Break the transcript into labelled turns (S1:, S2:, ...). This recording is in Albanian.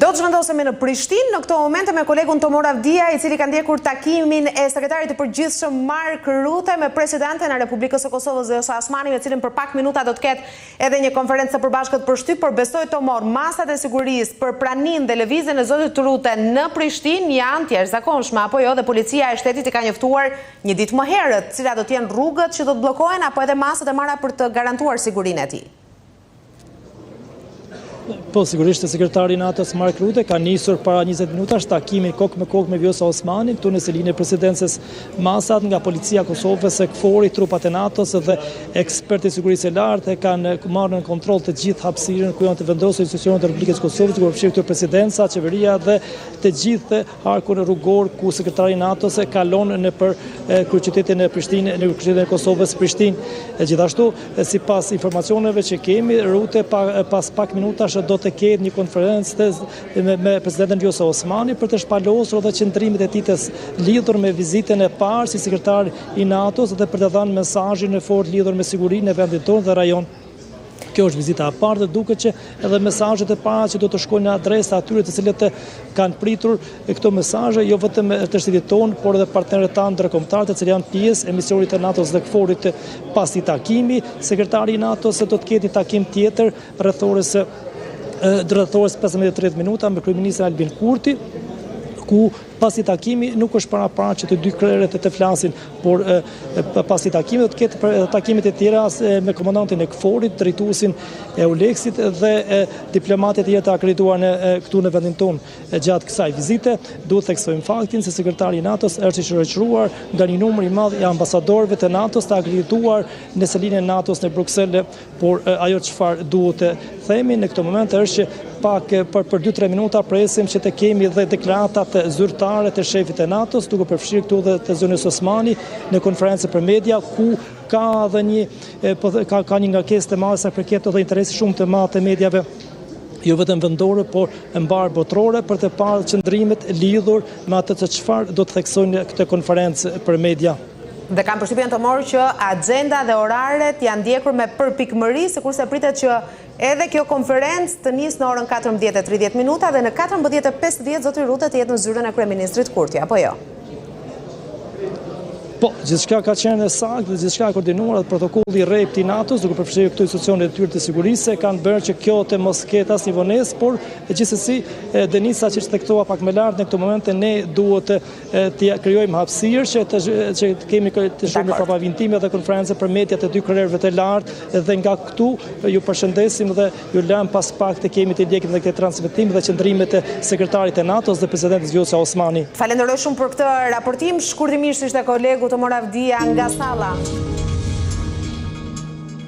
S1: Do të zhvendosemi në Prishtinë në këto momente me kolegun Tomor Avdia, i cili ka ndjekur takimin e sekretarit të përgjithshëm Mark Rutte me presidenten e Republikës së Kosovës Vjosa Osmani, me cilin për pak minuta do të ketë edhe një konferencë së përbashkët për shtyp, por besoj Tomor, masat e sigurisë për praninë dhe lëvizjen e zotit Rutte në Prishtinë janë të jashtëzakonshme, apo jo, dhe policia e shtetit i ka njoftuar një ditë më herët, cilat do të jenë rrugët që do të bllokohen apo edhe masat e marra për të garantuar sigurinë e tij.
S2: Po, sigurisht, sekretari i NATO-s Mark Rutte ka nisur para 20 minutash takimin kokë me kokë me Vjosa Osmanin këtu në selinë e presidencës. Masat nga policia e Kosovës, KFOR-i, trupat e NATO-s dhe ekspertë e sigurisë së lartë kanë marrë në kontroll të gjithë hapësirën ku janë të vendosur institucionet e Republikës së Kosovës, ku përfshirë këtu presidenca, qeveria dhe të gjithë arkun rrugor ku sekretari i NATO-s kalon nëpër kryeqytetin e Prishtinë, në kryeqytetin e Kosovës, Prishtinë. Gjithashtu, sipas informacioneve që kemi, Rutte pas pak minutash do të ketë një konferencë me presidenten Vjosa Osmani për të shpalosur edhe qëndrimet e tij të lidhur me vizitën e parë si sekretar i NATO-s dhe për të dhënë mesazhin e fortë lidhur me sigurinë e vendit tonë dhe rajon. Kjo është vizita e parë dhe duket që edhe mesazhet e para që do të shkojnë në adresë atyre të cilët kanë pritur këto mesazhe, jo vetëm të shtetit tonë, por edhe partnerët tanë ndërkombëtar, të cilë janë pjesë e misionit të NATO-s dhe KFOR-it. Pas i takimi, sekretari i NATO-s do të ketë një takim tjetër rreth orës 15-30 minuta me kryeministrin Albin Kurti, ku pasi takimi nuk është para që të dy krerët të flasin, por pasi takimi do të ketë takimet e tjera me komandantin e KFOR-it, drejtuesin e ULEX-it dhe diplomatët e tjerë të akredituar këtu në vendin tonë. Gjatë kësaj vizite duhet të theksojmë faktin se sekretari i NATO-s është i shoqëruar nga një numër i madh i ambasadorëve të NATO-s të akredituar në selinën e NATO-s në Bruksel, por ajo çfarë duhet të themi në këtë moment është që pak për 2-3 minuta presim që të kemi dhe deklaratat zyrtare të shefit e NATO-s, duke përfshirë këtu dhe të zonës Osmani në konferencë për media, ku ka një ngarkesë të madhe sa përket edhe interesi shumë të madh të mediave, jo vetëm vendore, por mbar botërore, për të parë qëndrimet lidhur me atë të çfarë do të theksojnë këtë konferencë për media.
S1: Dhe kam përshtypjen Tomor që agenda dhe oraret janë ndjekur me përpikmëri, sikurse pritet që edhe kjo konferencë të nisë në orën 14:30 dhe në 14:50 zoti Rutte të jetë në zyrën e kryeministrit Kurti, apo jo?
S2: Po, gjithçka ka qenë saktë, gjithçka e koordinuar dhe protokolli i rrept i NATO-s, duke përfshirë këto institucionet e tyre të sigurisë, kanë bërë që kjo të mos ketë asnjë vonesë, por gjithsesi Denisa që theksova pak më lart në këtë moment, ne duhet të krijojmë hapësirë që kemi të shumë propagandime dhe konferencë për media të dy krerëve të lartë, dhe nga këtu ju përshëndesim dhe ju lëm pas pak të kemi të ndjekim dhe këtë transmetim dhe qëndrimet e sekretarit të NATO-s dhe presidentit Vjosa Osmani.
S1: Falenderoj shumë për këtë raportim. Shkurtimisht ishte kolegu Tomor Avdia nga salla.